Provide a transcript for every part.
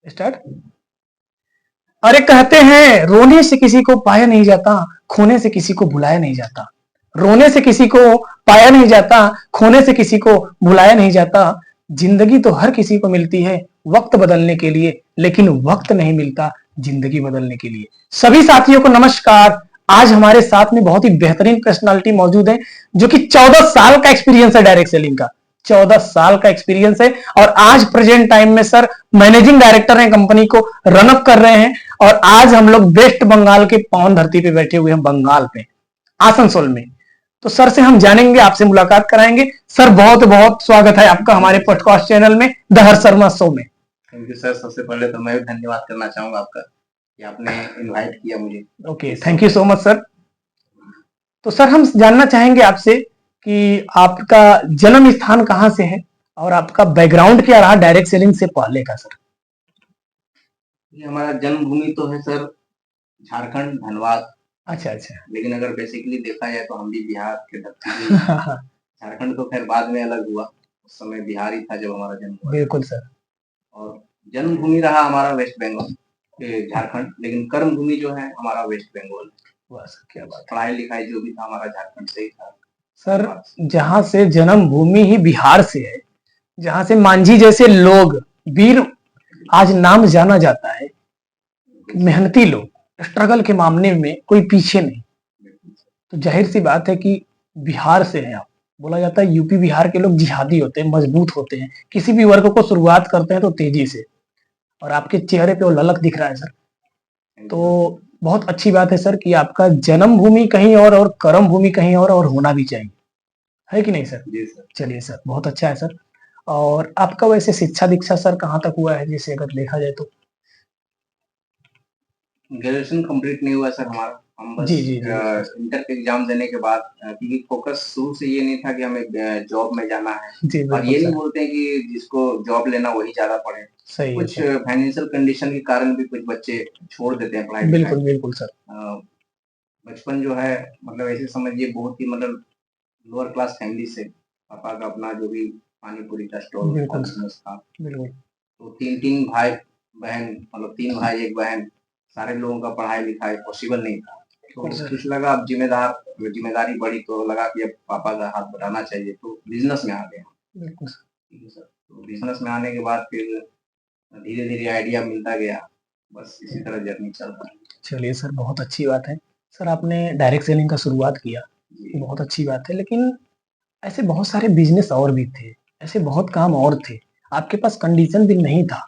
Start. अरे कहते हैं रोने से किसी को पाया नहीं जाता, खोने से किसी को भुलाया नहीं जाता। रोने से किसी को पाया नहीं जाता, खोने से किसी को भुलाया नहीं जाता। जिंदगी तो हर किसी को मिलती है वक्त बदलने के लिए, लेकिन वक्त नहीं मिलता जिंदगी बदलने के लिए। सभी साथियों को नमस्कार। आज हमारे साथ में बहुत ही बेहतरीन पर्सनालिटी मौजूद है, जो कि 14 साल का एक्सपीरियंस है डायरेक्ट सेलिंग का। 14 साल का एक्सपीरियंस है और आज प्रेजेंट टाइम में सर मैनेजिंग डायरेक्टर हैं, कंपनी को रनअप कर रहे हैं। और आज हम लोग वेस्ट बंगाल के पावन धरती पे बैठे हुए हैं, बंगाल पे, आसनसोल में। तो सर से हम जानेंगे, आपसे मुलाकात कराएंगे। सर बहुत बहुत स्वागत है आपका हमारे पॉडकास्ट चैनल में, द हर्ष शर्मा शो में। Thank you sir. सबसे पहले तो मैं भी धन्यवाद करना चाहूंगा आपका कि आपने इनवाइट किया मुझे। Okay, thank you so much sir. तो सर हम जानना चाहेंगे आपसे कि आपका जन्म स्थान कहाँ से है और आपका बैकग्राउंड क्या रहा डायरेक्ट सेलिंग से पहले का सर। ये हमारा जन्मभूमि तो है सर झारखंड, धनबाद। अच्छा अच्छा। लेकिन अगर बेसिकली देखा जाए तो हम भी बिहार के धरती से झारखंड तो खैर बाद में अलग हुआ, उस समय बिहार ही था जब हमारा जन्म हुआ। बिल्कुल सर। और जन्मभूमि रहा हमारा वेस्ट बंगाल, झारखंड, लेकिन कर्म भूमि जो है हमारा वेस्ट बंगाल। क्या बात। पढ़ाई लिखाई जो भी था हमारा झारखंड से ही था सर जहां से जन्म भूमि ही बिहार से है, जहां से मांझी जैसे लोग, वीर आज नाम जाना जाता है, मेहनती लोग, स्ट्रगल के मामले में कोई पीछे नहीं। तो जाहिर सी बात है कि बिहार से हैं आप। बोला जाता है यूपी बिहार के लोग जिहादी होते हैं, मजबूत होते हैं, किसी भी वर्ग को शुरुआत करते हैं तो तेजी से। और आपके चेहरे पे वो ललक दिख रहा है सर। तो बहुत अच्छी बात है सर कि आपका जन्म भूमि कहीं और कर्म भूमि कहीं और होना भी चाहिए, है कि नहीं सर। जी सर। चलिए सर, बहुत अच्छा है सर। और आपका वैसे शिक्षा दीक्षा सर कहाँ तक हुआ है, जैसे अगर देखा जाए तो। ग्रेजुएशन कंप्लीट नहीं हुआ सर हमारा। हम बस जी जी जी। इंटर के एग्जाम देने के बाद, क्योंकि फोकस शुरू से ये नहीं था कि हमें जॉब में जाना है। जी और ये बिल्कुल नहीं सर। बोलते हैं कि जिसको जॉब लेना वही ज्यादा पढ़े। सही है कुछ सर। फाइनेंशियल कंडीशन के कारण भी कुछ बच्चे छोड़ देते हैं पढ़ाई बिल्कुल लिखाई। बिल्कुल सर। बचपन जो है मतलब ऐसे समझिए बहुत ही मतलब लोअर क्लास फैमिली से, पापा का अपना जो भी पानी पूरी का स्टॉल था, बिल्कुल सर। बिजनेस था। बिल्कुल। तो तीन भाई बहन, मतलब 3 भाई 1 बहन, सारे लोगों का पढ़ाई लिखाई पॉसिबल नहीं था। तो बिल्कुल सर। कुछ लगा अब जिम्मेदारी बढ़ी तो लगा कि अब पापा का हाथ बढ़ाना चाहिए, तो बिजनेस में आ गए। बिल्कुल सर। ठीक है सर। तो बिजनेस में आने के बाद फिर धीरे धीरे आइडिया मिलता गया, बस इसी तरह जर्नी चल रहा है। चलिए सर, बहुत अच्छी बात है। सर आपने डायरेक्ट सेलिंग का शुरुआत किया, जी। बहुत अच्छी बात है। लेकिन ऐसे बहुत सारे बिजनेस और भी थे, ऐसे बहुत काम और थे, आपके पास कंडीशन भी नहीं था,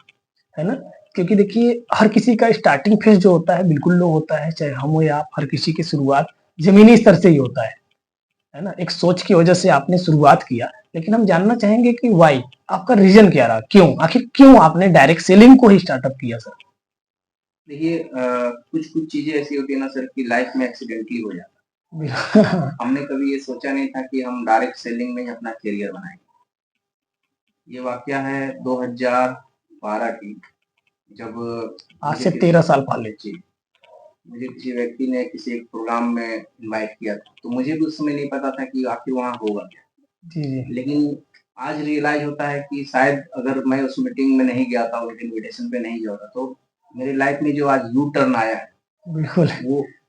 है ना। क्योंकि देखिए हर किसी का स्टार्टिंग फेज जो होता है बिल्कुल लो होता है, चाहे हम हो या आप, हर किसी की शुरुआत जमीनी स्तर से ही होता है ना। एक सोच की वजह से आपने शुरुआत किया, लेकिन हम जानना चाहेंगे कि वाई, आपका रीजन क्या रहा, क्यों, आखिर क्यों आपने डायरेक्ट सेलिंग को ही स्टार्टअप किया सर। देखिए कुछ कुछ चीजें ऐसी होती है ना सर कि लाइफ में एक्सीडेंटली हो जाता है। हमने कभी ये सोचा नहीं था कि हम डायरेक्ट सेलिंग में ही अपना करियर बनाएंगे। ये वाकया है 2012 की, जब आज से 13 साल पहले। जी, मुझे किसी व्यक्ति ने किसी एक प्रोग्राम में इनवाइट किया था, तो मुझे भी उस समय नहीं पता था कि आखिर वहाँ होगा क्या। जी जी। लेकिन आज रियलाइज होता है कि शायद अगर मैं उस मीटिंग में नहीं गया था, उस इनविटेशन पे नहीं गया था, तो मेरी लाइफ में जो आज यू टर्न आया है, बिल्कुल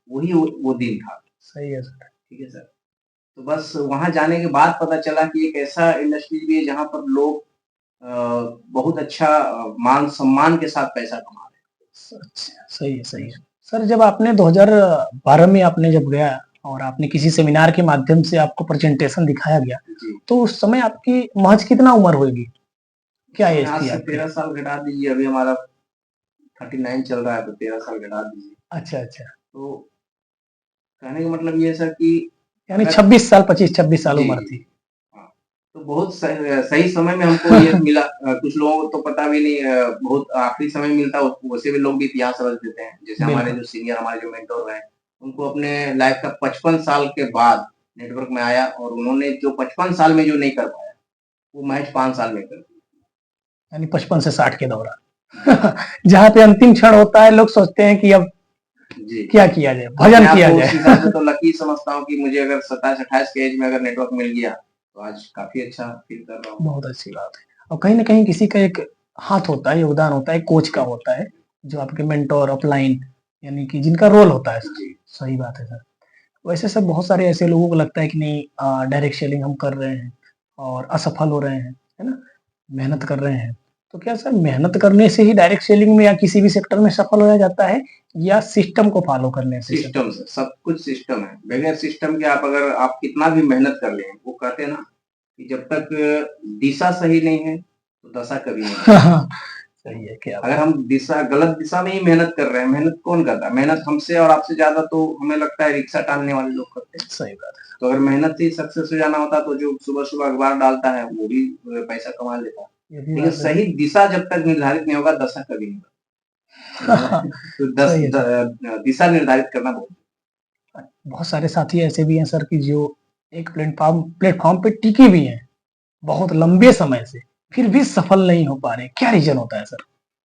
वो दिन था। सही है सर। ठीक है सर। तो बस वहाँ जाने के बाद पता चला कि एक ऐसा इंडस्ट्री भी है जहाँ पर लोग बहुत अच्छा मान सम्मान के साथ पैसा कमा रहे हैं। अच्छा, सही है सही है। सर जब आपने 2012 में आपने जब गया और आपने किसी सेमिनार के माध्यम से आपको प्रेजेंटेशन दिखाया गया, तो उस समय आपकी महज कितना उम्र होगी, क्या एज आज थी से आपकी। 13 साल घटा दीजिए, अभी हमारा 39 चल रहा है, तो 13 साल घटा दीजिए। अच्छा अच्छा। तो कहने का मतलब ये है सर कि यानी 26 साल, 25-26 साल जी उम्र जी थी। हाँ, तो बहुत सही समय में हमको ये मिला। कुछ लोगों को तो पता भी नहीं, बहुत आखिरी समय मिलता है, वैसे भी लोग भी इतिहास रच देते हैं। जैसे हमारे जो सीनियर, हमारे जो मेंटोर रहे, उनको अपने लाइफ का 55 साल के बाद नेटवर्क में आया, और उन्होंने जो 55 साल में जो नहीं कर पाया वो महज 5 साल में कर दिया। यानी 55 से 60 के दौरान जहाँ पे अंतिम क्षण होता है, लोग सोचते हैं कि अब जी क्या किया जाए, भजन किया उस हिसाब से जाए। तो लकी समझता हूँ कि मुझे अगर 27-28 के एज में अगर नेटवर्क मिल गया तो आज काफी अच्छा फील कर रहा हूँ। बहुत अच्छी बात है। और कहीं ना कहीं किसी का एक हाथ होता है, योगदान होता है, कोच का होता है, जो आपके मेंटोर अपलाइन यानी कि जिनका रोल होता है सर। सही बात है सर। वैसे सर बहुत सारे ऐसे लोगों को लगता है कि नहीं डायरेक्ट सेलिंग हम कर रहे हैं और असफल हो रहे हैं, है ना? मेहनत कर रहे हैं। तो क्या सर मेहनत करने से ही डायरेक्ट सेलिंग में या किसी भी सेक्टर में सफल हो जाता है या सिस्टम को फॉलो करने से सर? सिस्टम से, सब कुछ सिस्टम है। बगैर सिस्टम के आप अगर आप कितना भी मेहनत कर लें, वो कहते हैं ना कि जब तक दिशा सही नहीं है, तो दशा कभी नहीं है। सही है, क्या अगर हम गलत दिशा में ही मेहनत कर रहे हैं, मेहनत कौन करता है? मेहनत हमसे और आपसे ज़्यादा तो हमें लगता है रिक्शा टाँगने वाले लोग करते हैं। सही बात है। तो अगर मेहनत से ही सक्सेस हो जाना होता, तो जो सुबह-सुबह अखबार डालता है, वो भी पैसा कमा लेता। ये भी लेकिन बात है। सही दिशा जब तक निर्धारित नहीं होगा, दशा कभी नहीं होगा। तो सही है सर। दिशा निर्धारित करना बहुत बहुत सारे साथी ऐसे भी हैं सर कि जो एक प्लेटफ़ॉर्म पे टिके भी हैं, बहुत लंबे समय से, फिर भी सफल नहीं हो पा रहे। क्या रीज़न होता है सर?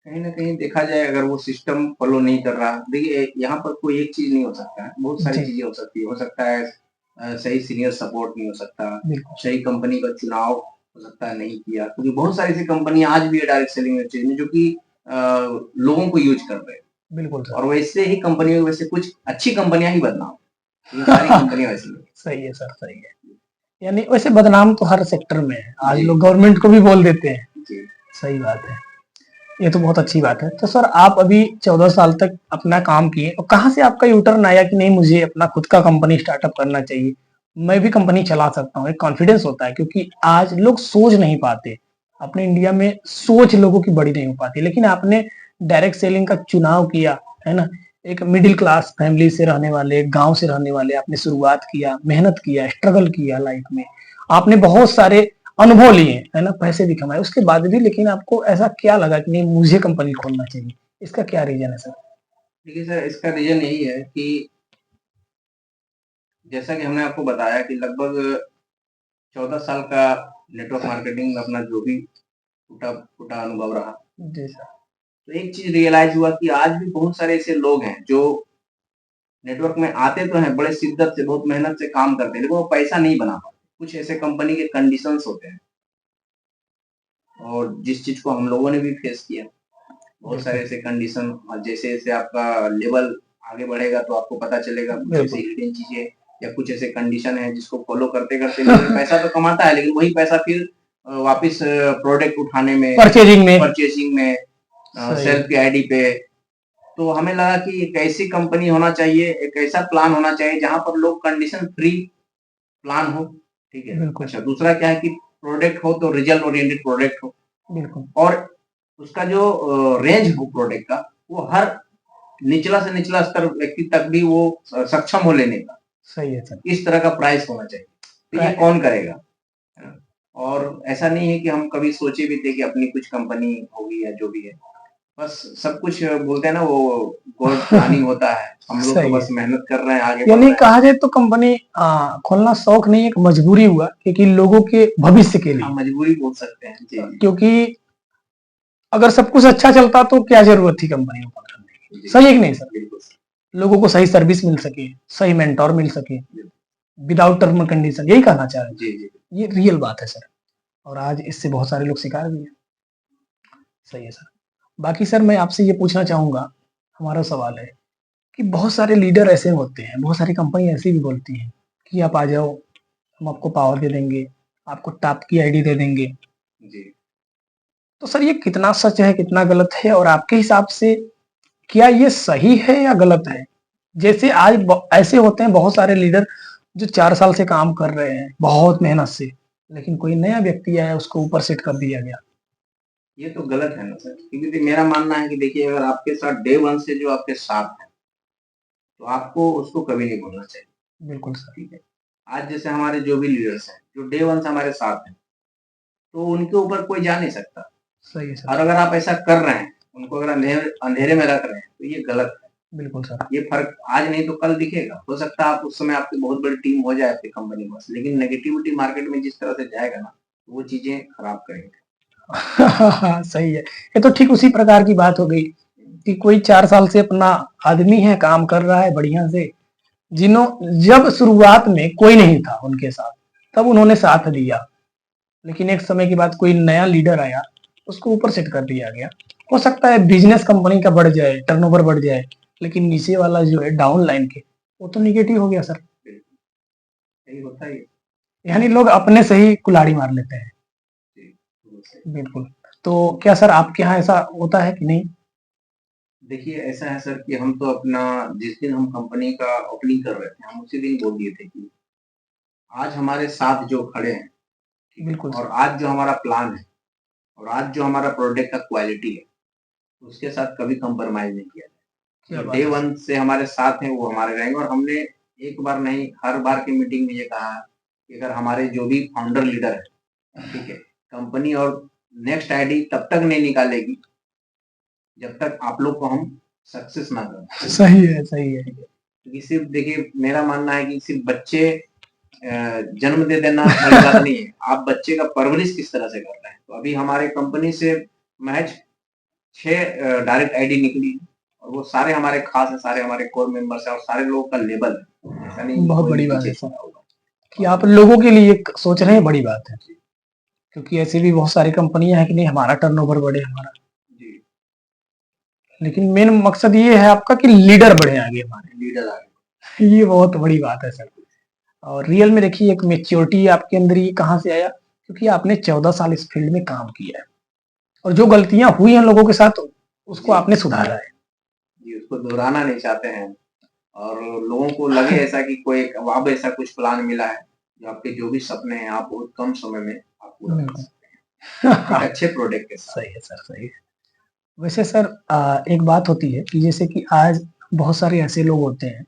कहीं न कहीं देखा जाए, अगर वो सिस्टम फ़ॉलो नहीं कर रहा, देखिए यहाँ पर कोई एक चीज़ नहीं हो सकता है, बहुत सारी जी। चीज़ें हो सकती है। हो सकता है सही सीनियर सपोर्ट नहीं हो सकता, बिल्कुल। सही कंपनी का चुनाव हो सकता है नहीं किया, क्योंकि बहुत सारी ऐसी कंपनियाँ आज भी है डायरेक्ट सेलिंग इंडस्ट्री में, जो कि अ, लोगों को यूज़ कर रहे हैं। बिल्कुल सर। और वैसे ही कंपनियों में वैसे कुछ अच्छी कंपनियाँ ही बदनाम, ये सारी कंपनियाँ वैसी नहीं हैं। सही है सर, सही है। यानी वैसे बदनाम तो हर सेक्टर में है। आज जी। लोग गवर्नमेंट को भी बोल देते हैं। जी। सही बात है। ये तो बहुत अच्छी बात है। तो सर आप अभी 14 साल तक अपना काम किए और कहाँ से आपका यू टर्न आया कि नहीं मुझे अपना खुद का कंपनी स्टार्टअप करना चाहिए, मैं भी कंपनी चला सकता हूँ, एक कॉन्फिडेंस होता है क्योंकि आज लोग सोच नहीं पाते। अपने इंडिया में सोच लोगों की बड़ी नहीं हो पाती, लेकिन आपने डायरेक्ट सेलिंग का चुनाव किया, है ना? एक मिडिल क्लास फैमिली से रहने वाले, गाँव से रहने वाले आपने शुरुआत किया, मेहनत किया, स्ट्रगल किया लाइफ में। आपने बहुत सारे अनुभव लिए, है ना? पैसे भी कमाए, उसके बाद भी लेकिन आपको ऐसा क्या लगा कि नहीं मुझे कंपनी खोलना चाहिए? इसका क्या रीज़न है सर? देखिए सर, इसका रीज़न यही है कि जैसा कि हमने आपको बताया कि लगभग 14 साल का नेटवर्क मार्केटिंग में अपना जो भी टूटा-फूटा अनुभव रहा। जी सर। तो एक चीज़ रियलाइज़ हुआ कि आज भी बहुत सारे ऐसे लोग हैं जो नेटवर्क में आते तो हैं, बड़े शिद्दत से, बहुत मेहनत से काम करते हैं, लेकिन वो पैसा नहीं बना पाते। कुछ ऐसे कंपनी के कंडीशंस होते हैं, और जिस चीज़ को हम लोगों ने भी फेस किया। बहुत सारे ऐसे कंडीशन, और जैसे-जैसे आपका लेवल आगे बढ़ेगा तो आपको पता चलेगा कुछ ऐसी बिल्कुल। हिडन चीज़ें या कुछ ऐसे कंडीशन है जिसको फॉलो करते-करते लीडर पैसा तो कमाता है, लेकिन वही पैसा फिर वापिस प्रोडक्ट उठाने में, परचेज़िंग में, सेल की आईडी पे। तो हमें लगा कि एक ऐसी कंपनी होना चाहिए, एक ऐसा प्लान होना चाहिए जहाँ पर लोग कंडीशन फ्री प्लान हो, ठीक है? बिल्कुल। अच्छा, दूसरा क्या है कि प्रोडक्ट हो तो रिजल्ट ओरिएंटेड प्रोडक्ट हो, बिल्कुल। और उसका जो रेंज हो प्रोडक्ट का, वो हर निचला से निचला स्तर व्यक्ति तक भी वो सक्षम हो लेने का। सही है सर। इस तरह का प्राइस होना चाहिए। तो ये कौन करेगा? है ना? और ऐसा नहीं है कि हम कभी सोचे भी थे कि अपनी कुछ कंपनी होगी या जो भी है। बस सब कुछ बोलते हैं ना, वो गॉड प्लानिंग होता है। हम लोग तो सही बस है। मेहनत कर रहे हैं, आगे बढ़ यानी रहे हैं। कहा जाए तो कंपनी खोलना शौक नहीं एक मजबूरी हुआ क्योंकि लोगों के भविष्य के लिए। हाँ, मजबूरी बोल सकते हैं। जी, जी। क्योंकि अगर सब कुछ अच्छा चलता तो क्या ज़रूरत थी कंपनी ओपन करने की? जी, सही है कि नहीं सर? बिल्कुल सर। लोगों को सही सर्विस मिल सके, सही मेंटर मिल सके, विदाउट टर्म एंड कंडीशन, यही कहना चाह रहे हैं। जी, जी। ये रियल बात है सर, और आज इससे बहुत सारे लोग शिकार भी हैं। सही है सर। बाकी सर मैं आपसे ये पूछना चाहूँगा, हमारा सवाल है कि बहुत सारे लीडर ऐसे होते हैं, बहुत सारी कंपनी ऐसी भी बोलती हैं कि आप आ जाओ, हम आपको पावर दे देंगे, आपको टॉप की आईडी दे देंगे। जी। तो सर ये कितना सच है, कितना गलत है और आपके हिसाब से क्या ये सही है या गलत है? जैसे आज ऐसे होते हैं बहुत सारे लीडर जो 4 साल से काम कर रहे हैं, बहुत मेहनत से, लेकिन कोई नया व्यक्ति आया उसको ऊपर सेट कर दिया गया। ये तो गलत है ना सर, क्योंकि मेरा मानना है कि देखिए, अगर आपके साथ डे 1 से जो आपके साथ है, तो आपको उसको कभी नहीं भूलना चाहिए। बिल्कुल सर। ठीक है? आज जैसे हमारे जो भी लीडर्स हैं, जो डे 1 से हमारे साथ हैं, तो उनके ऊपर कोई जा नहीं सकता। सही है और सर। अगर आप ऐसा कर रहे हैं, उनको अगर अंधेरे में रख रहे हैं, तो ये गलत है। बिल्कुल सर। ये फ़र्क आज नहीं तो कल दिखेगा। हो सकता है आप उस समय आपकी बहुत बड़ी टीम हो जाए आपकी कंपनी में, लेकिन नेगेटिविटी मार्केट में जिस तरह से जाएगा ना, वो चीज़ें खराब करेंगे। सही है। ये तो ठीक उसी प्रकार की बात हो गई कि कोई 4 साल से अपना आदमी है, काम कर रहा है बढ़िया से, जब शुरुआत में कोई नहीं था उनके साथ, तब उन्होंने साथ दिया। लेकिन एक समय के बाद कोई नया लीडर आया, उसको ऊपर सेट कर दिया गया। हो सकता है बिजनेस कंपनी का बढ़ जाए, टर्नओवर बढ़ जाए, लेकिन नीचे वाला जो है डाउन लाइन के, वो तो निगेटिव हो गया सर। यही होता ही है। यानी लोग अपने से ही कुल्हाड़ी मार लेते हैं। जी, बिल्कुल सही। बिल्कुल। तो क्या सर आपके यहाँ ऐसा होता है कि नहीं? देखिए ऐसा है सर कि हम तो अपना जिस दिन हम कंपनी का ओपनिंग कर रहे थे, हम उसी दिन बोल दिए थे कि आज हमारे साथ जो खड़े हैं, ठीक है, बिल्कुल और सर। आज जो हमारा प्लान है और आज जो हमारा प्रोडक्ट का क्वालिटी है, उसके साथ कभी कंप्रोमाइज़ नहीं किया क्या जाएगा। जो बात डे है सर। 1 से हमारे साथ हैं, वो हमारे रहेंगे और हमने एक बार नहीं, हर बार की मीटिंग में ये कहा कि अगर हमारे जो भी फाउंडर लीडर है, ठीक है, कंपनी और नेक्स्ट आईडी तब तक नहीं निकालेगी, जब तक आप लोग को हम सक्सेस ना करें। सही है, सही है। क्योंकि सिर्फ देखिए मेरा मानना है कि सिर्फ बच्चे जन्म दे देना बड़ी बात नहीं है। आप बच्चे का परवरिश किस तरह से कर रहे हैं। तो अभी हमारे कंपनी से महज 6 डायरेक्ट आईडी निकली और वो सारे हमारे खास हैं, सारे हमारे कोर मेंबर्स हैं और सारे लोगों का लेवल है। ऐसा नहीं कि बहुत कोई भी बड़ी बात पीछे है सर छूटा होगा। कि आप लोगों के लिए सोच रहे हैं, बड़ी बात है। क्योंकि ऐसी भी बहुत सारी कंपनियां हैं कि नहीं हमारा टर्नओवर बढ़े हमारा, जी, लेकिन मेन मकसद ये है आपका कि लीडर बढ़े आगे हमारे। लीडर आ गए। ये बहुत बड़ी बात है सर। और रियल में देखिए एक मेच्योरिटी आपके अंदर ये कहाँ से आया? क्योंकि आपने 14 साल इस फील्ड में काम किया है और जो गलतियां हुई हैं लोगों के साथ उसको जी, आपने सुधारा है। जी, उसको दोहराना नहीं चाहते हैं और लोगों को लगे ऐसा कि कोई अब ऐसा कुछ प्लान मिला है, जो आपके जो भी सपने हैं, आप बहुत कम समय में आप पूरा कर बिल्कुल। सकते हैं। एक अच्छे प्रोडक्ट के साथ। सही है सर, सही है। वैसे सर एक बात होती है कि जैसे कि आज बहुत सारे ऐसे लोग होते हैं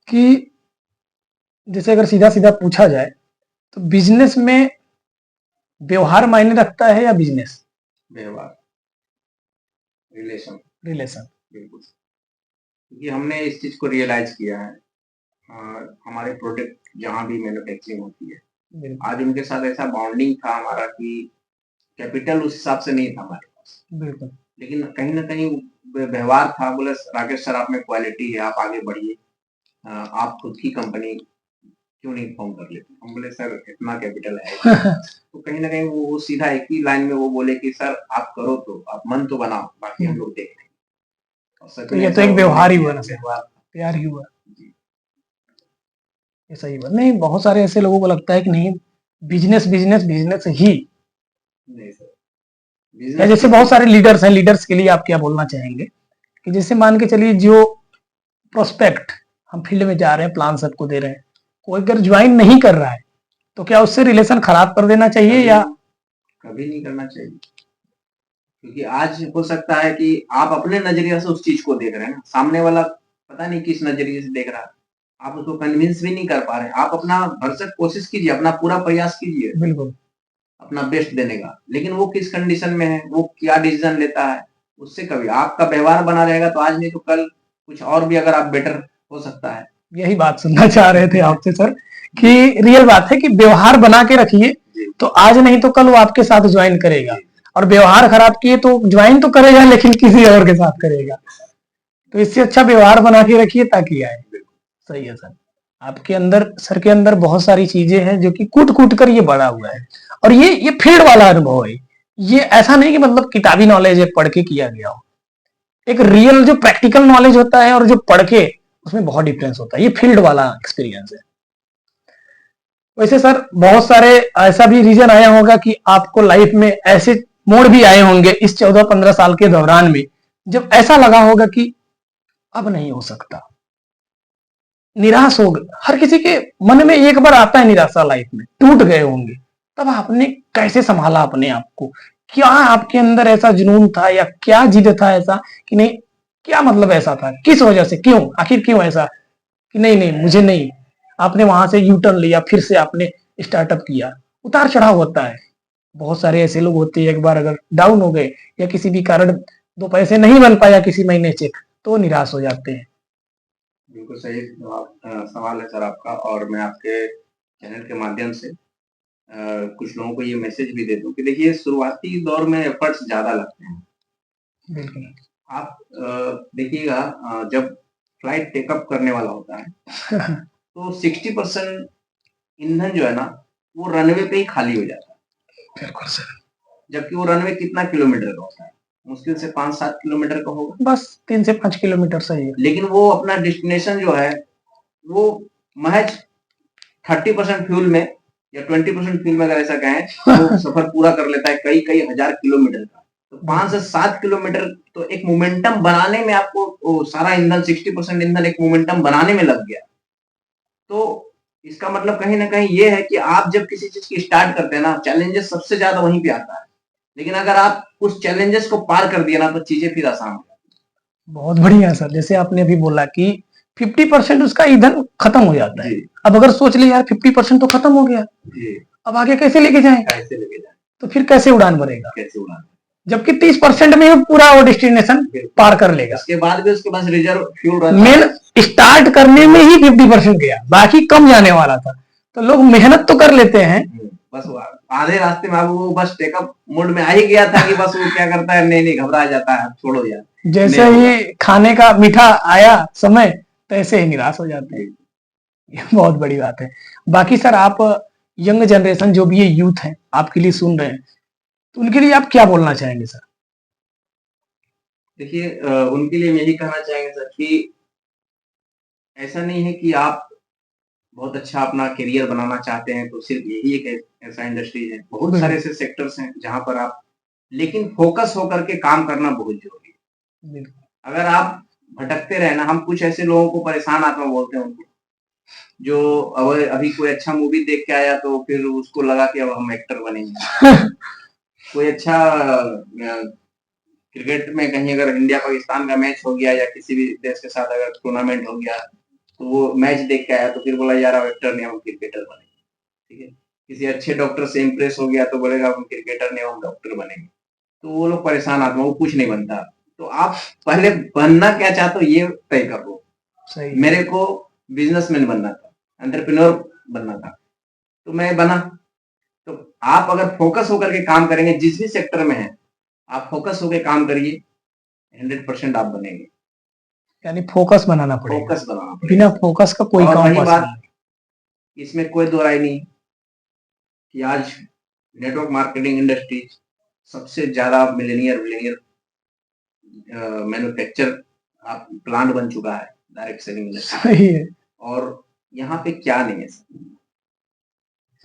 कि जैसे अगर सीधा-सीधा पूछा जाए तो बिज़नेस में व्यवहार मायने रखता है या बिज़नेस? व्यवहार, रिलेशन, रिलेशन। बिल्कुल। क्योंकि हमने इस चीज़ को रियलाइज़ किया है। हमारे प्रोडक्ट जहाँ भी मैन्युफैक्चरिंग होती है, बिल्कुल, आज उनके साथ ऐसा बॉन्डिंग था हमारा कि कैपिटल उस हिसाब से नहीं था हमारे पास। बिल्कुल। लेकिन कहीं न कहीं व्यवहार था, बोले राकेश सर आप में क्वालिटी है, आप आगे बढ़िए। आप खुद की कंपनी क्यों नहीं फ़ॉर्म कर लेते? हम बोले सर इतना कैपिटल है ही नहीं। तो कहीं न कहीं वो सीधा एक ही लाइन में वो बोले कि सर आप करो तो, आप मन तो बनाओ, बाकी हम लोग देख लेंगे। और सच तो में ये तो ऐसा एक उन्होंने व्यवहार ही हुआ किया, ना सर, व्यवहार। प्यार ही हुआ। जी, ये सही बात नहीं, बहुत सारे ऐसे लोगों को लगता है कि नहीं बिज़नेस, बिज़नेस, बिज़नेस ही नहीं सर, या बिज़नेस जैसे बहुत किसी सारे लीडर्स हैं, लीडर्स के लिए आप क्या बोलना चाहेंगे? कि जैसे मान के चलिए जो प्रोस्पेक्ट हम फील्ड में जा रहे हैं, प्लान सबको दे रहे हैं, कोई अगर ज्वाइन नहीं कर रहा है, तो क्या उससे रिलेशन खराब कर देना चाहिए कभी या कभी नहीं करना चाहिए। क्योंकि आज हो सकता है कि आप अपने नज़रिए से उस चीज़ को देख रहे हैं ना, सामने वाला पता नहीं किस नज़रिए से देख रहा है। आप उसको कन्विंस भी नहीं कर पा रहे हैं। आप अपना भरसक कोशिश कीजिए, अपना पूरा प्रयास कीजिए, बिल्कुल, अपना बेस्ट देने का। लेकिन वो किस कंडीशन में है, वो क्या डिसीज़न लेता है, उससे कभी आपका व्यवहार बना रहेगा तो आज नहीं तो कल कुछ और भी अगर आप बेटर हो सकता है। यही बात सुनना चाह रहे थे आपसे सर कि रियल बात है कि व्यवहार बना के रखिए, जी, तो आज नहीं तो कल वो आपके साथ ज्वाइन करेगा जी, और व्यवहार खराब किए तो ज्वाइन तो करेगा लेकिन किसी और के साथ करेगा। तो इससे अच्छा व्यवहार बना के रखिए ताकि आए। बिल्कुल। सही है सर। आपके अंदर सर के अंदर बहुत सारी चीजें हैं जो कि कूट-कूट कर ये बड़ा हुआ है और ये फील्ड वाला अनुभव है। ये ऐसा नहीं कि मतलब किताबी नॉलेज है पढ़ के किया गया हो। एक रियल जो प्रैक्टिकल नॉलेज होता है और जो पढ़ के उसमें बहुत डिफरेंस होता है। ये फील्ड वाला एक्सपीरियंस है। वैसे सर बहुत सारे ऐसा भी रीजन आया होगा कि आपको लाइफ में ऐसे मोड़ भी आए होंगे इस 14-15 साल के दौरान में जब ऐसा लगा होगा कि अब नहीं हो सकता, निराश हो गए। हर किसी के मन में एक बार आता है निराशा लाइफ में, टूट गए होंगे। तब आपने कैसे संभाला अपने आप को? क्या आपके अंदर ऐसा जुनून था या क्या जिद था ऐसा कि नहीं, क्या मतलब ऐसा था? किस वजह से? क्यों? आखिर क्यों ऐसा कि नहीं, नहीं मुझे नहीं। आपने वहां से यू टर्न लिया, फिर से आपने स्टार्टअप किया। उतार चढ़ाव होता है। बहुत सारे ऐसे लोग होते हैं एक बार अगर डाउन हो गए या किसी भी कारण 2 पैसे नहीं बन पाया किसी महीने चेक, तो निराश हो जाते हैं। बिल्कुल सही सवाल है सर आपका और मैं आपके चैनल के माध्यम से कुछ लोगों को ये मैसेज भी दे दूँ कि देखिए शुरुआती दौर में एफर्ट्स ज़्यादा लगते हैं। बिल्कुल। आप देखिएगा जब फ्लाइट टेकअप करने वाला होता है तो 60% ईंधन जो है ना वो रनवे पे ही खाली हो जाता है। बिल्कुल सर। जबकि वो रनवे कितना किलोमीटर का होता है, मुश्किल से 5-7 किलोमीटर का होगा, बस 3 से 5 किलोमीटर सही है। लेकिन वो अपना डेस्टिनेशन जो है वो महज 30% फ्यूल में या 20% फ्यूल में अगर ऐसा कहें वो सफर पूरा कर लेता है कई कई हजार किलोमीटर का। तो 5 से 7 किलोमीटर तो एक मोमेंटम बनाने में आपको वो सारा ईंधन 60% ईंधन एक मोमेंटम बनाने में लग गया। तो इसका मतलब कहीं ना कहीं ये है कि आप जब किसी चीज की स्टार्ट करते हैं ना, चैलेंजेस सबसे ज्यादा वहीं पे आता है, लेकिन अगर आप उस चैलेंजेस को पार कर दिया ना तो चीजें फिर आसान हो जाती बहुत बढ़िया सर, जैसे आपने अभी बोला कि 50% उसका ईंधन खत्म हो जाता है। जी अब अगर सोच लिया यार 50% तो खत्म हो गया, जी, अब आगे कैसे लेके जाएं? कैसे लेके जाए, तो फिर कैसे उड़ान भरेगा? कैसे उड़ान, जबकि 30% में वो पूरा वो डेस्टिनेशन पार कर लेगा। उसके बाद भी उसके पास रिजर्व फ्यूल रहता है। मेन स्टार्ट करने में ही 50% गया, बाकी कम जाने वाला था। तो लोग मेहनत तो कर लेते हैं, बस वो आधे रास्ते में अब वो बस टेकअप मोड में आ ही गया था कि बस वो क्या करता है, नहीं नहीं घबरा जाता है, छोड़ो यार, जैसे नहीं ही होगा। खाने का मीठा आया समय तैसे ही निराश हो जाते हैं। ये बहुत बड़ी बात है। बाकी सर आप यंग जनरेशन जो भी ये यूथ है आपके लिए सुन रहे हैं, तो उनके लिए आप क्या बोलना चाहेंगे सर? देखिए उनके लिए हम यही कहना चाहेंगे सर कि ऐसा नहीं है कि आप बहुत अच्छा अपना करियर बनाना चाहते हैं तो सिर्फ यही एक ऐसा इंडस्ट्री है, बहुत सारे ऐसे सेक्टर्स हैं जहां पर आप, लेकिन फोकस होकर के काम करना बहुत जरूरी है। बिल्कुल, अगर आप भटकते रहे ना, हम कुछ ऐसे लोगों को परेशान आत्मा बोलते हैं उनको, जो अब अभी कोई अच्छा मूवी देख के आया तो फिर उसको लगा कि अब हम एक्टर बनेंगे। कोई अच्छा क्रिकेट में कहीं अगर इंडिया पाकिस्तान का मैच हो गया या किसी भी देश के साथ अगर टूर्नामेंट हो गया तो वो मैच देख के आया तो फिर बोला यार अब एक्टर नहीं हम क्रिकेटर बनेंगे, ठीक है। किसी अच्छे डॉक्टर से इम्प्रेस हो गया तो बोलेगा हम क्रिकेटर नहीं हम डॉक्टर बनेंगे। तो वो लोग परेशान आत्मा, वो कुछ नहीं बनता। तो आप पहले बनना क्या चाहते हो ये तय कर लो। सही है। मेरे को बिजनेसमैन बनना था, एंटरप्रेन्योर बनना था, तो मैं बना। तो आप अगर फोकस होकर के काम करेंगे जिस भी सेक्टर में है, आप फोकस होकर काम करिए, 100% आप बनेंगे। यानी फोकस बनाना पड़ेगा, फोकस बनाना पड़ेगा। बिना फोकस का कोई और काम रही पॉसिबल बात, नहीं। इसमें कोई दो राय नहीं कि आज नेटवर्क मार्केटिंग इंडस्ट्री सबसे ज्यादा मिलेनियर मैन्युफैक्चर प्लांट बन चुका है, डायरेक्ट सेलिंग इंडस्ट्री। सही है। और यहाँ पे क्या नहीं है,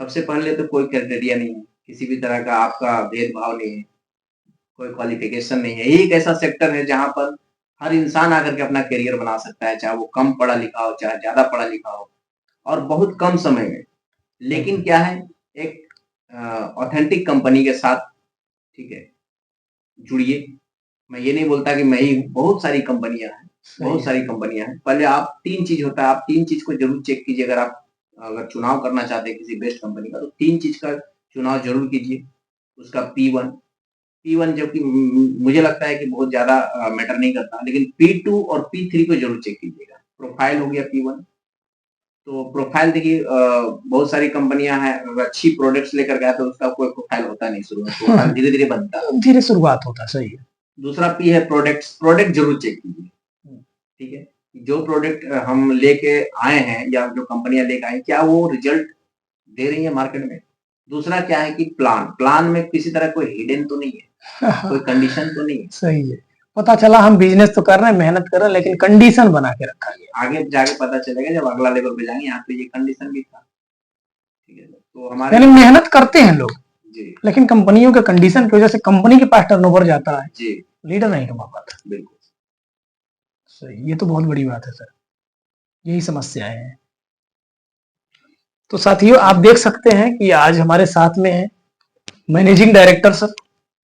सबसे पहले तो कोई क्राइटेरिया नहीं है, किसी भी तरह का आपका भेदभाव नहीं है, कोई क्वालिफिकेशन नहीं है। यही एक ऐसा सेक्टर है जहां पर हर इंसान आकर के अपना करियर बना सकता है, चाहे वो कम पढ़ा लिखा हो चाहे ज्यादा पढ़ा लिखा हो, और बहुत कम समय में। लेकिन क्या है, एक ऑथेंटिक कंपनी के साथ, ठीक है, जुड़िए। मैं ये नहीं बोलता कि मैं ही हूँ, बहुत सारी कंपनियां हैं, बहुत सारी कंपनियां हैं। पहले आप 3 चीज होता है, आप 3 चीज को जरूर चेक कीजिए। अगर आप अगर चुनाव करना चाहते हैं किसी बेस्ट कंपनी का तो 3 चीज का चुनाव जरूर कीजिए। उसका P1 जो कि मुझे लगता है कि बहुत ज्यादा मैटर नहीं करता, लेकिन P2 और P3 को जरूर चेक कीजिएगा। प्रोफाइल हो गया P1, तो प्रोफाइल देखिए बहुत सारी कंपनियां हैं, अगर अच्छी प्रोडक्ट्स लेकर गया तो उसका कोई प्रोफाइल होता नहीं शुरू में, प्रोफाइल धीरे धीरे बनता है, धीरे शुरुआत होता है। सही है। दूसरा P है प्रोडक्ट्स, प्रोडक्ट जरूर चेक कीजिए, ठीक है। जो प्रोडक्ट हम लेके आए हैं या जो कंपनियां लेके आए क्या वो रिजल्ट दे रही है मार्केट में। दूसरा क्या है कि प्लान में किसी तरह कोई हिडन तो नहीं है, कोई कंडीशन तो नहीं है। सही है। पता चला हम बिजनेस तो कर रहे हैं, मेहनत कर रहे हैं, लेकिन कंडीशन बना के रखा गया। आगे जाके पता चलेगा जब अगला लेवल पे जाएंगे, यहाँ पे ये कंडीशन भी था, ठीक है। तो हमारे यानी मेहनत करते हैं लोग जी, लेकिन कंपनियों के कंडीशन की वजह से कंपनी के पास टर्नओवर जाता है जी, लीडर नहीं कमा पाता। बिल्कुल सही, ये तो बहुत बड़ी बात है सर, यही समस्याएं हैं। तो साथियों आप देख सकते हैं कि आज हमारे साथ में है मैनेजिंग डायरेक्टर सर,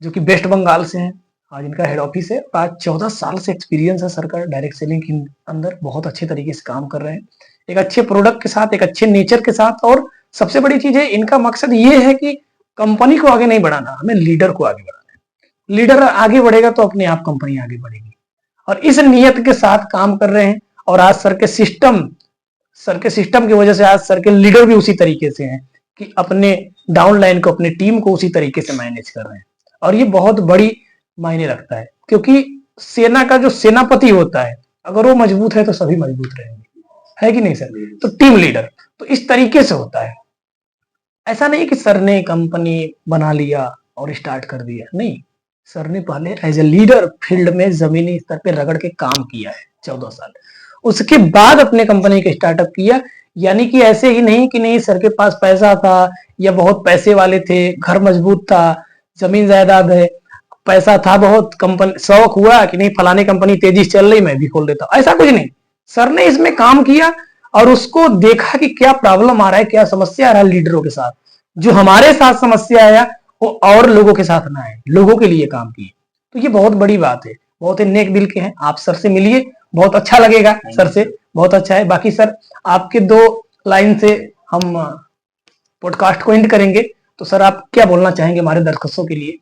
जो कि वेस्ट बंगाल से हैं। आज इनका हेड ऑफिस है और आज 14 साल से एक्सपीरियंस है सर का डायरेक्ट सेलिंग के अंदर, बहुत अच्छे तरीके से काम कर रहे हैं, एक अच्छे प्रोडक्ट के साथ, एक अच्छे नेचर के साथ। और सबसे बड़ी चीज है, इनका मकसद ये है कि कंपनी को आगे नहीं बढ़ाना, हमें लीडर को आगे बढ़ाना है। लीडर आगे बढ़ेगा तो अपने आप कंपनी आगे बढ़ेगी, और इस नियत के साथ काम कर रहे हैं। और आज सर के सिस्टम की वजह से आज सर के लीडर भी उसी तरीके से हैं कि अपने डाउनलाइन को, अपनी टीम को उसी तरीके से मैनेज कर रहे हैं। और ये बहुत बड़ी मायने रखता है, क्योंकि सेना का जो सेनापति होता है अगर वो मजबूत है तो सभी मजबूत रहेंगे, है कि नहीं सर? तो टीम लीडर तो इस तरीके से होता है। ऐसा नहीं कि सर ने कंपनी बना लिया और स्टार्ट कर दिया, नहीं, सर ने पहले एज ए लीडर फील्ड में जमीनी स्तर पे रगड़ के काम किया है 14 साल, उसके बाद अपने कंपनी का स्टार्टअप किया। यानी कि ऐसे ही नहीं कि नहीं सर के पास पैसा था या बहुत पैसे वाले थे, घर मजबूत था, जमीन जायदाद है, पैसा था बहुत, कंपनी शौक हुआ कि नहीं फलाने कंपनी तेजी से चल रही मैं भी खोल देता हूं, ऐसा कुछ नहीं। सर ने इसमें काम किया और उसको देखा कि क्या प्रॉब्लम आ रहा है, क्या समस्या आ रहा है लीडरों के साथ, जो हमारे साथ समस्या आया वो और लोगों के साथ ना आए, लोगों के लिए काम किए। तो ये बहुत बड़ी बात है, बहुत ही नेक दिल के हैं। आप सर से मिलिए, बहुत अच्छा लगेगा सर से, बहुत अच्छा है। बाकी सर आपके 2 लाइन से हम पॉडकास्ट को एंड करेंगे, तो सर आप क्या बोलना चाहेंगे हमारे दर्शकों के लिए?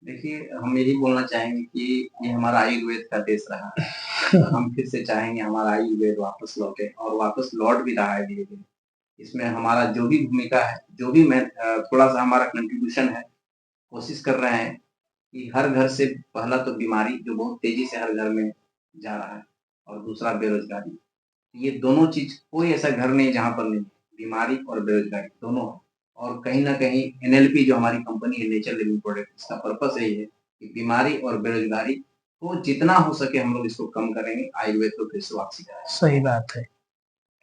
देखिए, हम यही बोलना चाहेंगे कि ये हमारा आयुर्वेद का देश रहा है और हम फिर से चाहेंगे हमारा आयुर्वेद वापस लौटे और वापस लौट भी रहा है धीरे-धीरे। इसमें हमारा जो भी भूमिका है, जो भी मैं थोड़ा-सा हमारा कंट्रीब्यूशन है, कोशिश कर रहे हैं कि हर घर से पहला तो बीमारी जो बहुत तेज़ी से हर घर में जा रहा है और दूसरा बेरोज़गारी। ये दोनों चीज़ कोई ऐसा घर नहीं जहाँ पर नहीं है, बीमारी और बेरोज़गारी दोनों है। और कहीं न कहीं एनएलपी जो हमारी कंपनी है नेचर लिविंग प्रोडक्ट, इसका पर्पस यही है कि बीमारी और बेरोज़गारी को जितना हो सके हम लोग इसको कम करेंगे, आयुर्वेद को फिर से वापसी कराएँगे। सही बात है।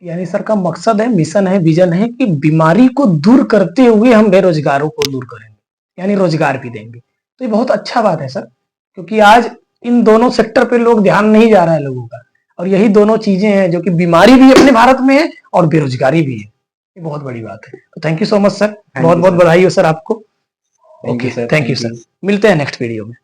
यानी सर का मकसद है, मिशन है, विजन है कि बीमारी को दूर करते हुए हम बेरोजगारों को दूर करेंगे, यानी रोजगार भी देंगे। तो ये बहुत अच्छा बात है सर, क्योंकि आज इन दोनों सेक्टर पे लोग ध्यान नहीं जा रहा है लोगों का, और यही दोनों चीजें हैं जो कि बीमारी भी अपने भारत में है और बेरोजगारी भी है। ये बहुत बड़ी बात है। तो thank you so much sir, बहुत बहुत बधाई हो सर आपको। ओके, थैंक यू सर, मिलते हैं नेक्स्ट वीडियो में।